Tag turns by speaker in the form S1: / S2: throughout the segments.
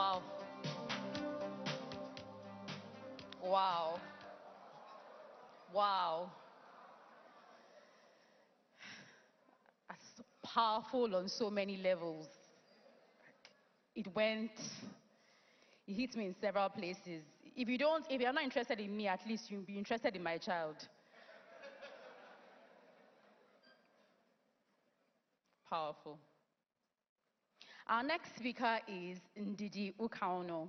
S1: Wow. Wow. Wow. That's powerful on so many levels. It hit me in several places. If you're not interested in me, at least you'll be interested in my child. Powerful. Our next speaker is Ndidi Ukaonu.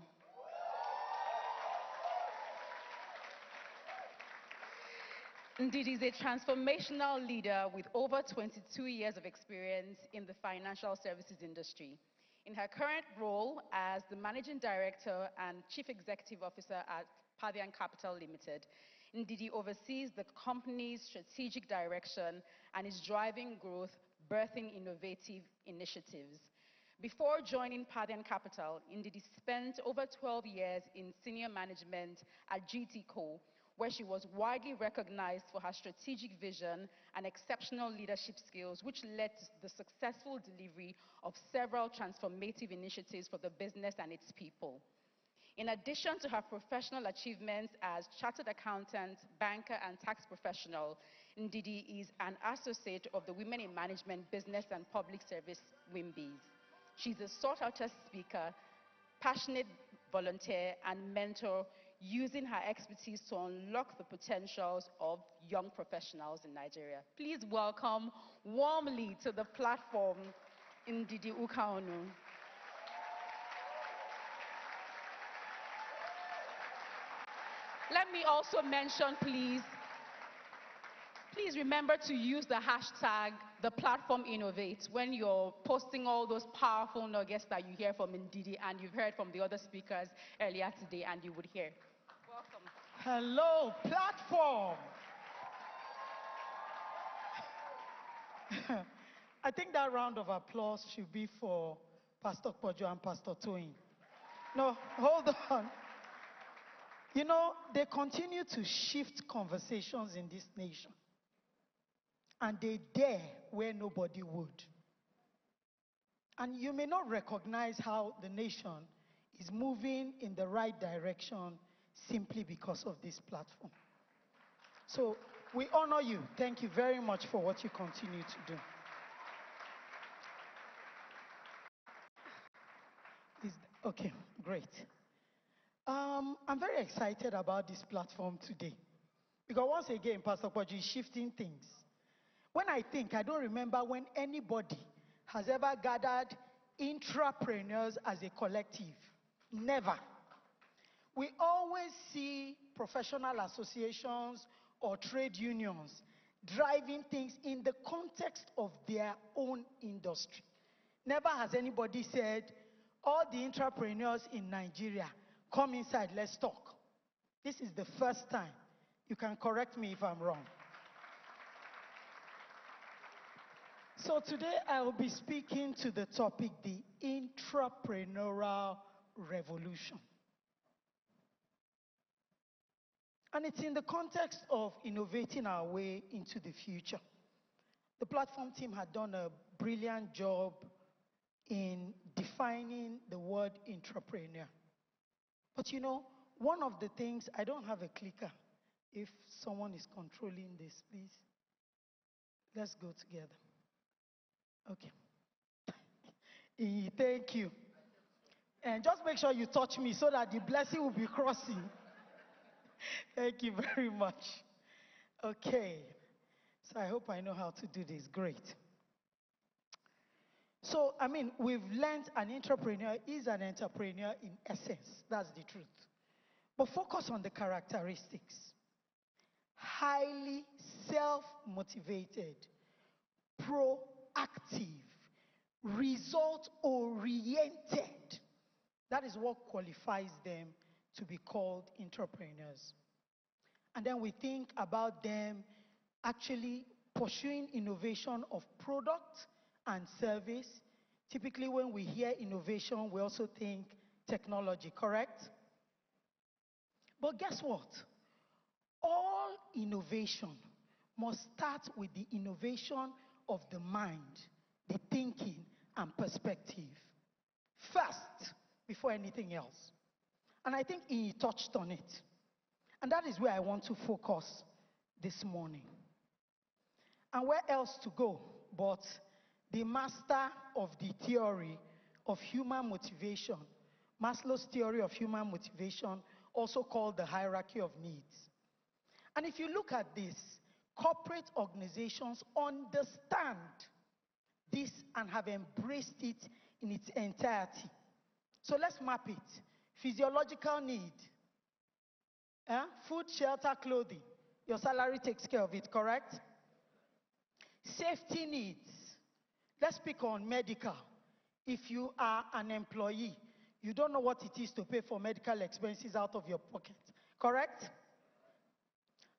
S1: Ndidi is a transformational leader with over 22 years of experience in the financial services industry. In her current role as the Managing Director and Chief Executive Officer at Parthian Capital Limited, Ndidi oversees the company's strategic direction and is driving growth, birthing innovative initiatives. Before joining Parthian Capital, Ndidi spent over 12 years in senior management at GT Co, where she was widely recognized for her strategic vision and exceptional leadership skills, which led to the successful delivery of several transformative initiatives for the business and its people. In addition to her professional achievements as chartered accountant, banker, and tax professional, Ndidi is an associate of the Women in Management Business and Public Service WIMBIs. She's a sought-after speaker, passionate volunteer, and mentor, using her expertise to unlock the potentials of young professionals in Nigeria. Please welcome warmly to the platform, Ndidi Ukaonu. Let me also mention, please remember to use the hashtag #ThePlatformInnovate when you're posting all those powerful nuggets that you hear from Ndidi and you've heard from the other speakers earlier today and you would hear. Welcome.
S2: Hello, platform. I think that round of applause should be for Pastor Pojo and Pastor Toyin. No, hold on. You know, they continue to shift conversations in this nation. And they dare where nobody would. And you may not recognize how the nation is moving in the right direction simply because of this platform. So we honor you. Thank you very much for what you continue to do. Okay, great. I'm very excited about this platform today. Because once again, Pastor Poji is shifting things. When I don't remember when anybody has ever gathered intrapreneurs as a collective. Never. We always see professional associations or trade unions driving things in the context of their own industry. Never has anybody said, all the intrapreneurs in Nigeria, come inside, let's talk. This is the first time. You can correct me if I'm wrong. So today I will be speaking to the topic, the intrapreneurial revolution. And it's in the context of innovating our way into the future. The platform team had done a brilliant job in defining the word intrapreneur. But you know, one of the things, I don't have a clicker. If someone is controlling this, please. Let's go together. Okay. Thank you. And just make sure you touch me so that the blessing will be crossing. Thank you very much. Okay. So I hope I know how to do this. Great. So, we've learned an entrepreneur is an entrepreneur in essence. That's the truth. But focus on the characteristics. Highly self-motivated, proactive, result-oriented. That is what qualifies them to be called entrepreneurs. And then we think about them actually pursuing innovation of product and service. Typically, when we hear innovation, we also think technology, correct? But guess what? All innovation must start with the innovation of the mind, the thinking, and perspective. First, before anything else. And I think he touched on it. And that is where I want to focus this morning. And where else to go but the master of the theory of human motivation, Maslow's theory of human motivation, also called the hierarchy of needs. And if you look at this, corporate organizations understand this and have embraced it in its entirety. So let's map it. Physiological need, food, shelter, clothing. Your salary takes care of it, correct? Safety needs. Let's pick on medical. If you are an employee, you don't know what it is to pay for medical expenses out of your pocket, correct?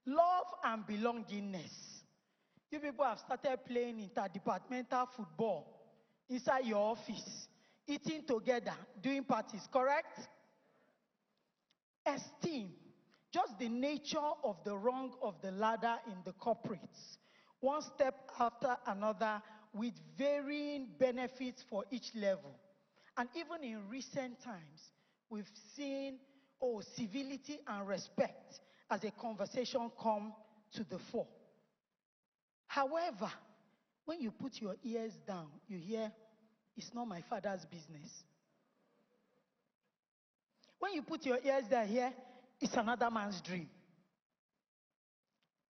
S2: Love and belongingness. You people have started playing interdepartmental football inside your office, eating together, doing parties, correct? Esteem. Just the nature of the rung of the ladder in the corporates. One step after another with varying benefits for each level. And even in recent times, we've seen, civility and respect as a conversation come to the fore. However, when you put your ears down, you hear, it's not my father's business. When you put your ears down here, it's another man's dream.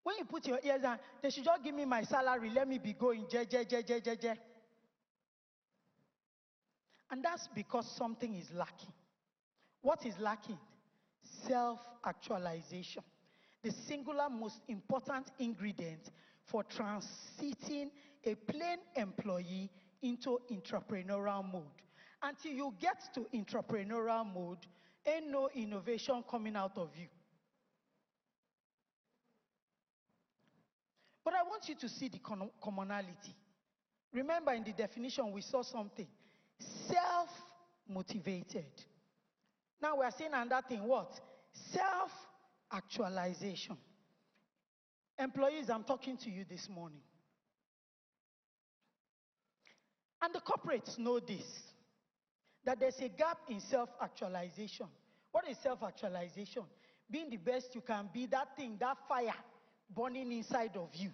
S2: When you put your ears down, they should just give me my salary, let me be going, je. And that's because something is lacking. What is lacking? Self-actualization. The singular most important ingredient for transiting a plain employee into entrepreneurial mode. Until you get to entrepreneurial mode, ain't no innovation coming out of you. But I want you to see the commonality. Remember, in the definition, we saw something. Self-motivated. Now we are saying another thing, what? Self-actualization. Employees, I'm talking to you this morning. And the corporates know this, that there's a gap in self-actualization. What is self-actualization? Being the best you can be, that thing, that fire burning inside of you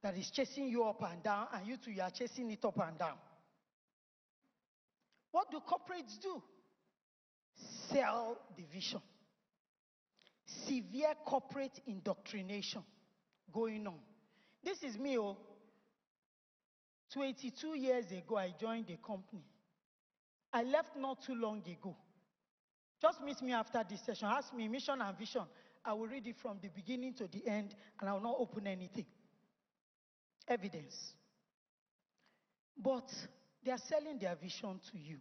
S2: that is chasing you up and down, and you too, you are chasing it up and down. What do corporates do? Cell division. Severe corporate indoctrination going on. This is me, 22 years ago, I joined a company. I left not too long ago. Just meet me after this session. Ask me mission and vision. I will read it from the beginning to the end, and I will not open anything. Evidence. But they are selling their vision to you.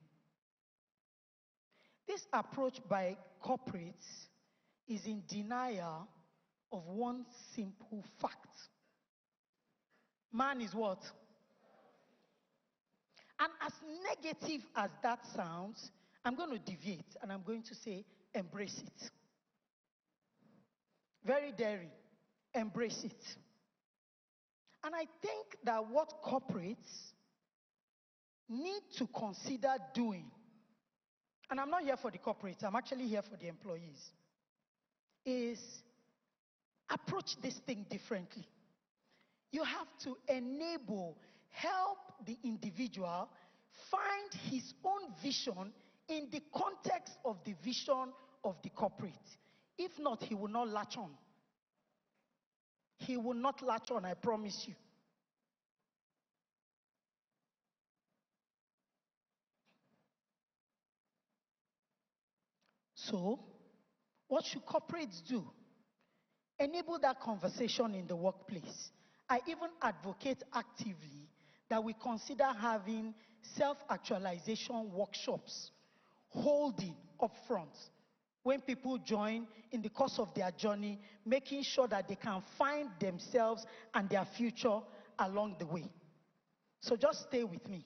S2: This approach by corporates is in denial of one simple fact. Man is what? And as negative as that sounds, I'm going to deviate and I'm going to say, embrace it. Very daring. Embrace it. And I think that what corporates need to consider doing, and I'm not here for the corporates, I'm actually here for the employees, is approach this thing differently. You have to help the individual find his own vision in the context of the vision of the corporate. If not, he will not latch on. He will not latch on, I promise you. So, what should corporates do? Enable that conversation in the workplace. I even advocate actively that we consider having self-actualization workshops, holding up front when people join in the course of their journey, making sure that they can find themselves and their future along the way. So just stay with me.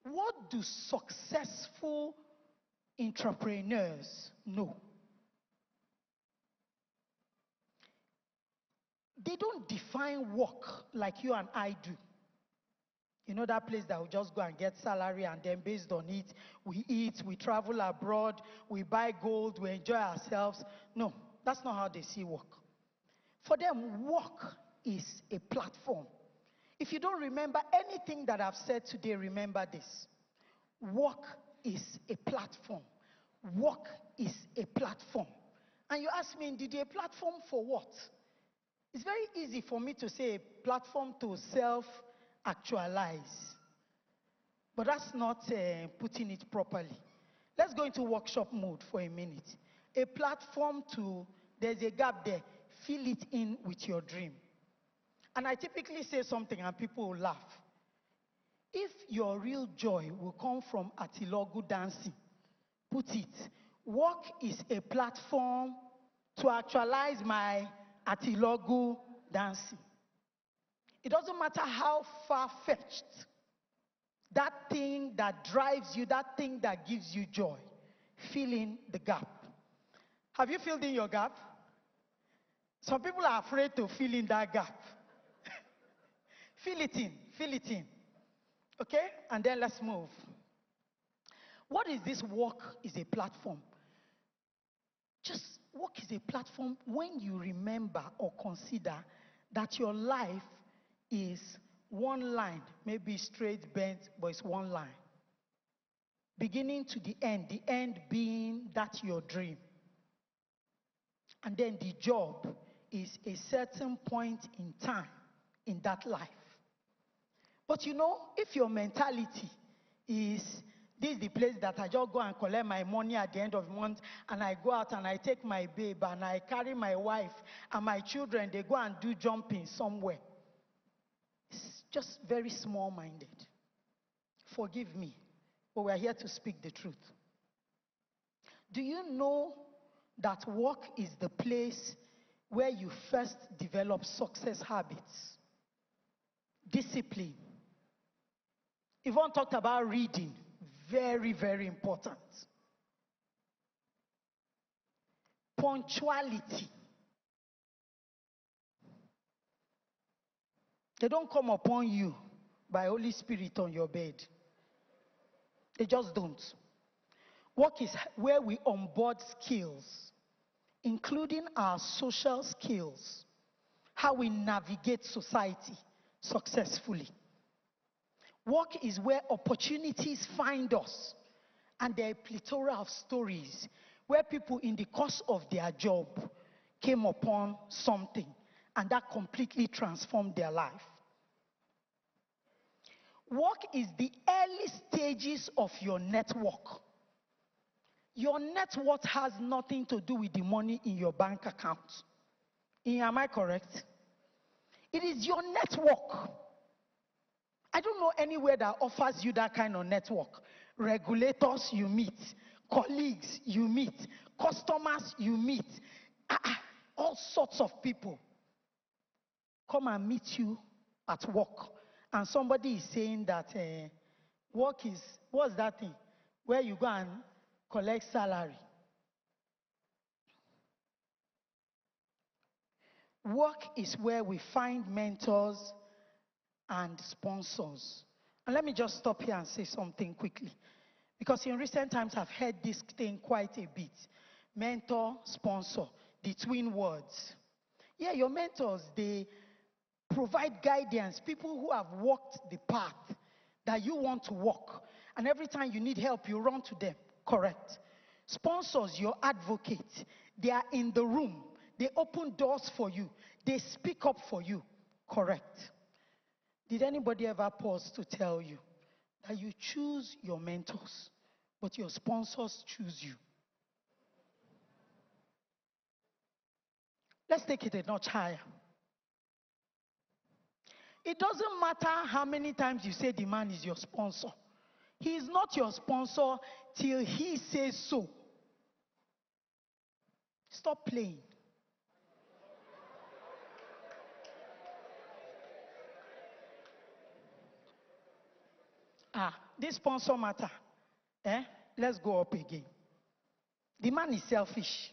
S2: What do successful entrepreneurs know? They don't define work like you and I do. You know that place that we just go and get salary and then based on it, we eat, we travel abroad, we buy gold, we enjoy ourselves. No, that's not how they see work. For them, work is a platform. If you don't remember anything that I've said today, remember this. Work is a platform. Work is a platform. And you ask me, Ndidi, a platform for what? It's very easy for me to say a platform to self-actualize. But that's not putting it properly. Let's go into workshop mode for a minute. A platform to, there's a gap there, fill it in with your dream. And I typically say something and people will laugh. If your real joy will come from Atilogu dancing, put it, work is a platform to actualize my Atilogu dancing. It doesn't matter how far-fetched, that thing that drives you, that thing that gives you joy, fill in the gap. Have you filled in your gap? Some people are afraid to fill in that gap. Fill it in, fill it in. Okay? And then let's move. What is this work is a platform? Just work is a platform when you remember or consider that your life is one line, maybe straight, bent, but it's one line. Beginning to the end being that your dream. And then the job is a certain point in time in that life. But you know, if your mentality is, this is the place that I just go and collect my money at the end of the month, and I go out and I take my babe and I carry my wife and my children, they go and do jumping somewhere. It's just very small-minded. Forgive me, but we're here to speak the truth. Do you know that work is the place where you first develop success habits? Discipline. Yvonne talked about reading. Very, very important. Punctuality. They don't come upon you by Holy Spirit on your bed. They just don't. Work is where we onboard skills, including our social skills, how we navigate society successfully. Work is where opportunities find us, and there are a plethora of stories where people in the course of their job came upon something, and that completely transformed their life. Work is the early stages of your network. Your net worth has nothing to do with the money in your bank account. Am I correct? It is your network. I don't know anywhere that offers you that kind of network. Regulators you meet, colleagues you meet, customers you meet, all sorts of people come and meet you at work. And somebody is saying that work is, what's that thing? Where you go and collect salary. Work is where we find mentors and sponsors. And let me just stop here and say something quickly. Because in recent times, I've heard this thing quite a bit. Mentor, sponsor, the twin words. Yeah, your mentors, they provide guidance. People who have walked the path that you want to walk. And every time you need help, you run to them. Correct. Sponsors, your advocate. They are in the room. They open doors for you. They speak up for you. Correct. Did anybody ever pause to tell you that you choose your mentors, but your sponsors choose you? Let's take it a notch higher. It doesn't matter how many times you say the man is your sponsor. He is not your sponsor till he says so. Stop playing. This sponsor matter. Let's go up again. The man is selfish.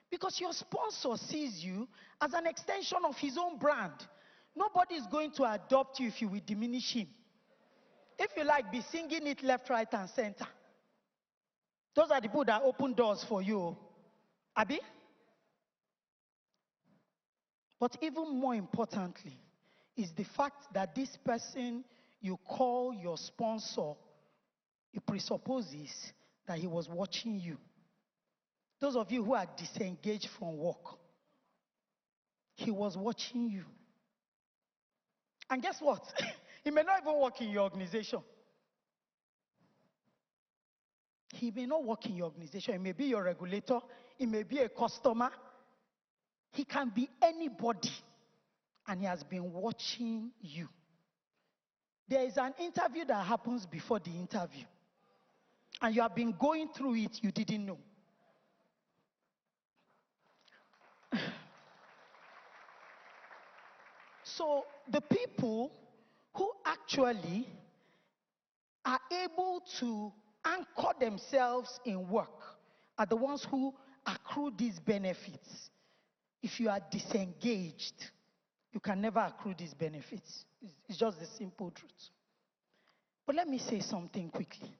S2: Because your sponsor sees you as an extension of his own brand. Nobody is going to adopt you if you will diminish him. If you like, be singing it left, right, and center. Those are the people that open doors for you. Abi? But even more importantly, is the fact that this person you call your sponsor, it presupposes that he was watching you. Those of you who are disengaged from work, he was watching you. And guess what? He may not even work in your organization. He may not work in your organization. He may be your regulator. He may be a customer. He can be anybody. And he has been watching you. There is an interview that happens before the interview. And you have been going through it, you didn't know. So the people who actually are able to anchor themselves in work are the ones who accrue these benefits. If you are disengaged, you can never accrue these benefits. It's just the simple truth. But let me say something quickly.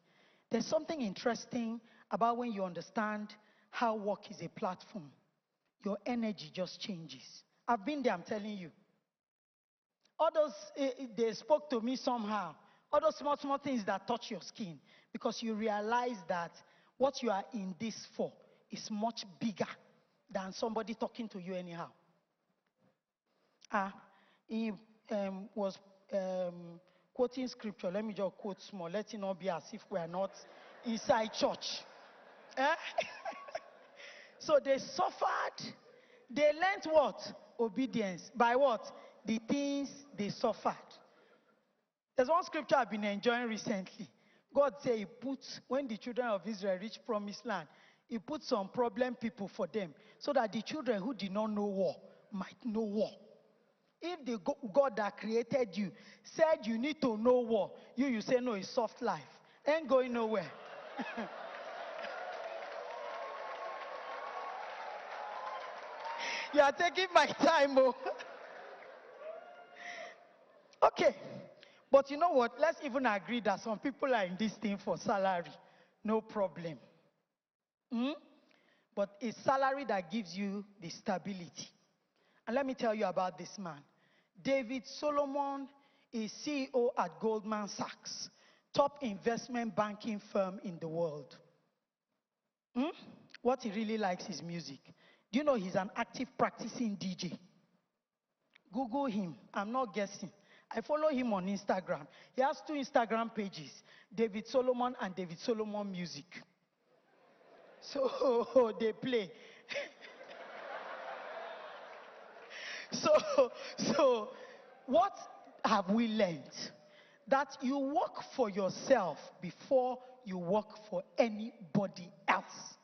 S2: There's something interesting about when you understand how work is a platform. Your energy just changes. I've been there, I'm telling you. All those, they spoke to me somehow. All those small, small things that touch your skin. Because you realize that what you are in this for is much bigger than somebody talking to you anyhow. He was quoting scripture. Let me just quote small. Let it not be as if we are not inside church. So they suffered. They learned what? Obedience. By what? The things they suffered. There's one scripture I've been enjoying recently. God said he put, when the children of Israel reached promised land, he put some problem people for them so that the children who did not know war might know war. If the God that created you said you need to know war, you say no, it's soft life. Ain't going nowhere. You are taking my time, oh. Okay. But you know what? Let's even agree that some people are in this thing for salary. No problem. But it's salary that gives you the stability. And let me tell you about this man. David Solomon is CEO at Goldman Sachs, top investment banking firm in the world. What he really likes is music. Do you know he's an active practicing DJ? Google him. I'm not guessing. I follow him on Instagram. He has 2 Instagram pages, David Solomon and David Solomon Music. So they play. So what have we learned? That you work for yourself before you work for anybody else.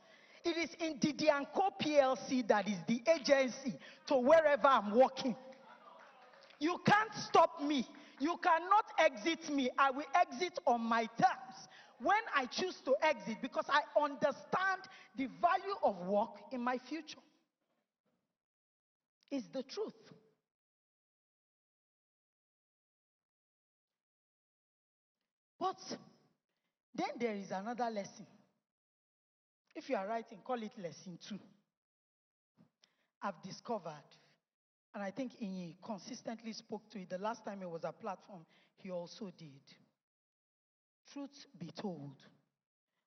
S2: It is Ndidi and Co. PLC that is the agency to wherever I'm working. You can't stop me. You cannot exit me. I will exit on my terms when I choose to exit because I understand the value of work in my future. It's the truth. But then there is another lesson. If you are writing, call it lesson 2. I've discovered, and I think he consistently spoke to it. The last time it was a platform, he also did. Truth be told.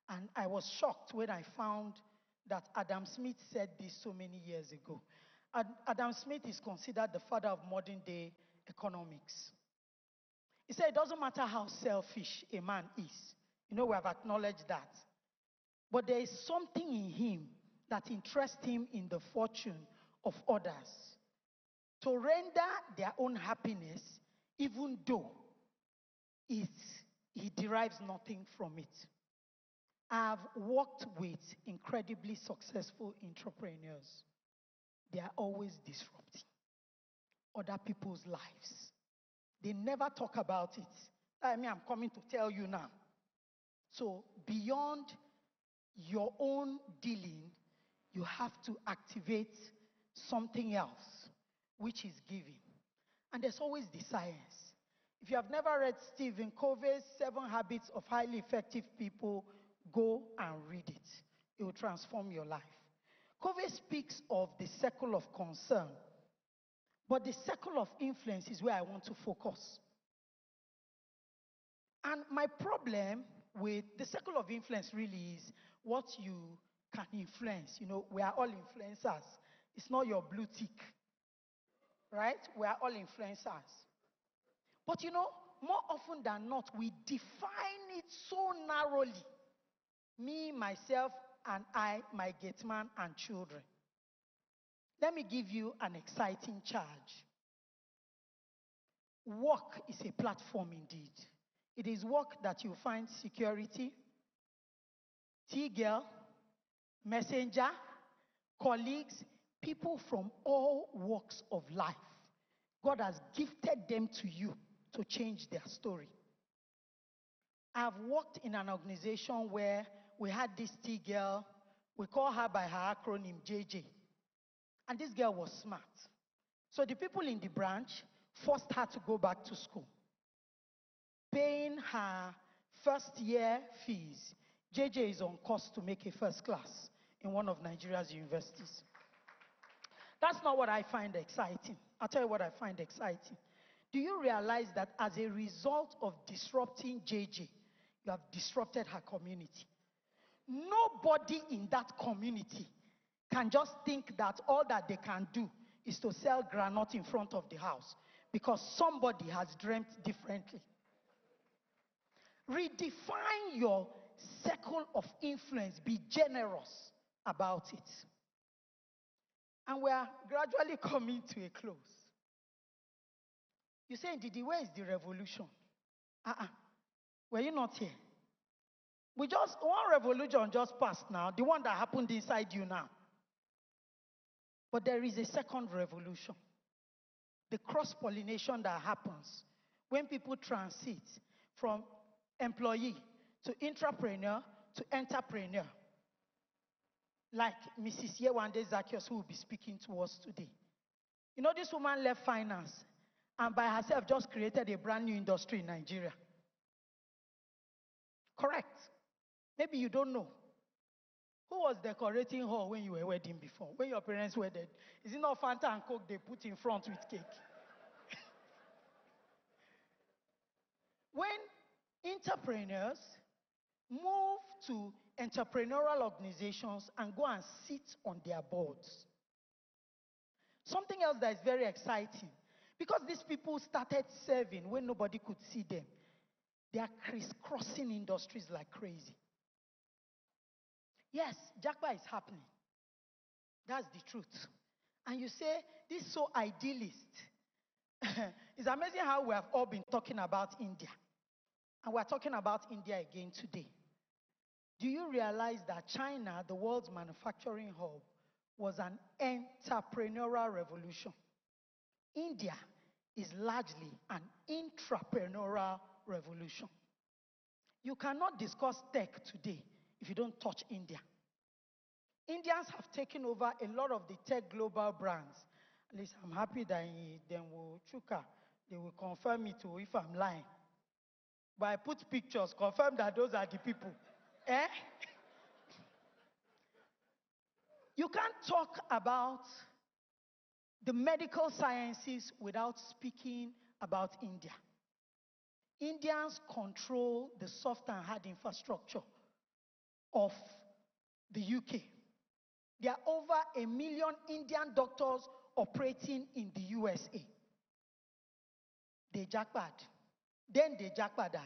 S2: And I was shocked when I found that Adam Smith said this so many years ago. Adam Smith is considered the father of modern day economics. He said it doesn't matter how selfish a man is. You know, we have acknowledged that. But there is something in him that interests him in the fortune of others. To render their own happiness, even though he derives nothing from it. I've worked with incredibly successful entrepreneurs. They are always disrupting other people's lives. They never talk about it. I mean, I'm coming to tell you now. So beyond your own dealing, you have to activate something else, which is giving. And there's always the science. If you have never read Stephen Covey's 7 Habits of Highly Effective People, go and read it. It will transform your life. Covey speaks of the circle of concern, but the circle of influence is where I want to focus. And my problem with the circle of influence really is what you can influence. You know, we are all influencers. It's not your blue tick, right? We are all influencers. But you know, more often than not, we define it so narrowly. Me, myself, and I, my gate man, and children. Let me give you an exciting charge. Work is a platform indeed. It is work that you find security, T-girl, messenger, colleagues, people from all walks of life. God has gifted them to you to change their story. I've worked in an organization where we had this T-girl, we call her by her acronym JJ. And this girl was smart. So the people in the branch forced her to go back to school, paying her first year fees. JJ is on course to make a first class in one of Nigeria's universities. That's not what I find exciting. I'll tell you what I find exciting. Do you realize that as a result of disrupting JJ, you have disrupted her community? Nobody in that community can just think that all that they can do is to sell granite in front of the house because somebody has dreamt differently. Redefine your circle of influence. Be generous about it. And we are gradually coming to a close. You say, Ndidi, where is the revolution? Were you not here? One revolution just passed now, the one that happened inside you now. But there is a second revolution. The cross-pollination that happens when people transit from employee to intrapreneur to entrepreneur. Like Mrs. Yewande Zacchaeus, who will be speaking to us today. You know, this woman left finance and by herself just created a brand new industry in Nigeria. Correct. Maybe you don't know. Who was decorating hall when you were wedding before? When your parents wedded? Is it not Fanta and Coke they put in front with cake? When entrepreneurs move to entrepreneurial organizations and go and sit on their boards. Something else that is very exciting, because these people started serving when nobody could see them, they are crisscrossing industries like crazy. Yes, Jackpot is happening. That's the truth. And you say, this is so idealist. It's amazing how we have all been talking about India. And we're talking about India again today. Do you realize that China, the world's manufacturing hub, was an entrepreneurial revolution? India is largely an intrapreneurial revolution. You cannot discuss tech today if you don't touch India. Indians have taken over a lot of the tech global brands. At least I'm happy that they will confirm me too if I'm lying. But I put pictures, confirm that those are the people. You can't talk about the medical sciences without speaking about India. Indians control the soft and hard infrastructure of the UK. There are over 1 million Indian doctors operating in the USA. They jackpot. Then they jackpotted.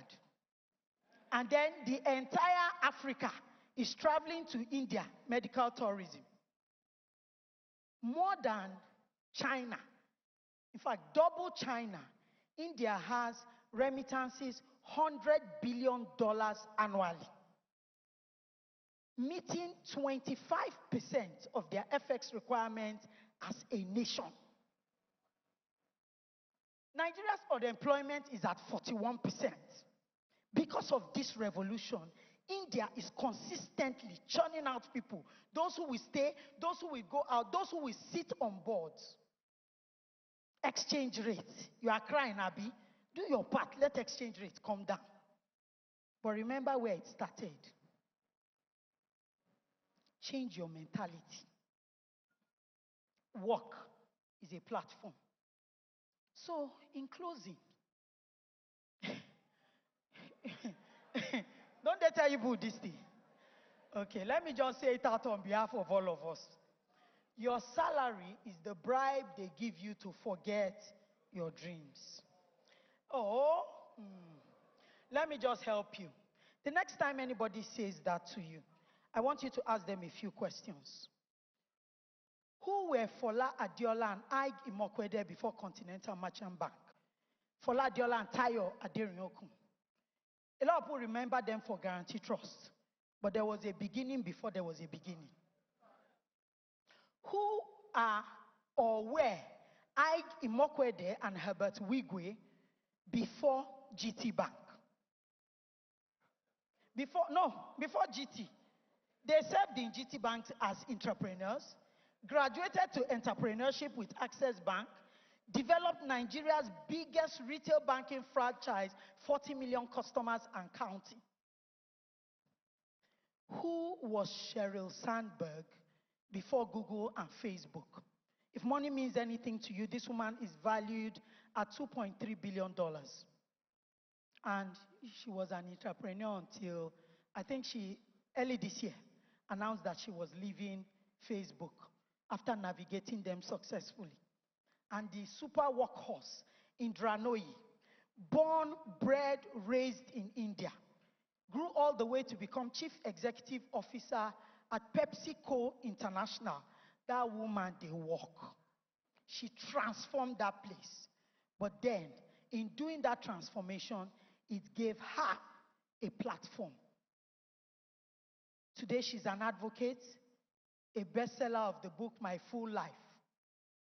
S2: And then the entire Africa is traveling to India, medical tourism. More than China. In fact, double China. India has remittances $100 billion annually, meeting 25% of their FX requirements as a nation. Nigeria's unemployment is at 41%. Because of this revolution, India is consistently churning out people. Those who will stay, those who will go out, those who will sit on boards. Exchange rates. You are crying, Abi. Do your part. Let exchange rates come down. But remember where it started. Change your mentality. Work is a platform. So, in closing, don't they tell you about this thing? Okay, let me just say it out on behalf of all of us. Your salary is the bribe they give you to forget your dreams. Oh, let me just help you. The next time anybody says that to you, I want you to ask them a few questions. Who were Fola Adiola and Ige Imokwede before Continental Merchant Bank? Fola Adiola and Tayo Aderinokun. A lot of people remember them for Guarantee Trust, but there was a beginning before there was a beginning. Who are or were Ige Imokwede and Herbert Wigwe before GT Bank? Before GT. They served in GT banks as entrepreneurs, graduated to entrepreneurship with Access Bank, developed Nigeria's biggest retail banking franchise, 40 million customers and counting. Who was Sheryl Sandberg before Google and Facebook? If money means anything to you, this woman is valued at $2.3 billion. And she was an entrepreneur until, I think early this year, announced that she was leaving Facebook after navigating them successfully. And the super workhorse, Indra Nooyi, born, bred, raised in India, grew all the way to become Chief Executive Officer at PepsiCo International. That woman, they walk. She transformed that place. But then, in doing that transformation, it gave her a platform. Today, she's an advocate, a bestseller of the book, My Full Life.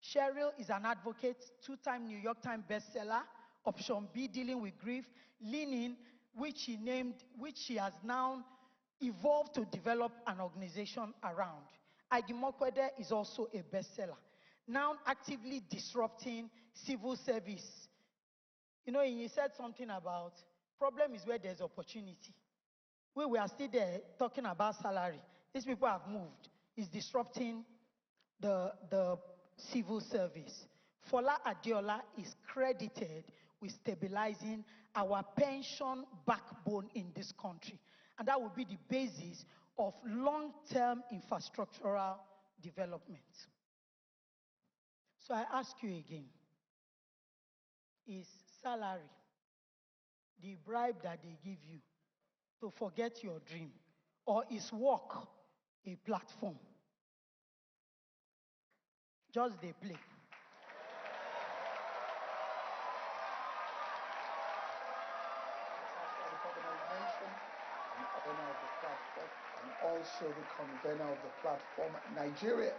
S2: Sheryl is an advocate, two-time New York Times bestseller, Option B, Dealing with Grief, Leaning, which she has now evolved to develop an organization around. Ige Imokwede is also a bestseller, now actively disrupting civil service. You know, he said something about, problem is where there's opportunity. We are still there talking about salary. These people have moved. It's disrupting the civil service. Fola Adiola is credited with stabilizing our pension backbone in this country. And that will be the basis of long-term infrastructural development. So I ask you again, is salary the bribe that they give you to forget your dream? Or is work a platform? Just they play.
S3: The owner of the platform, and also the convener of the platform, Nigeria.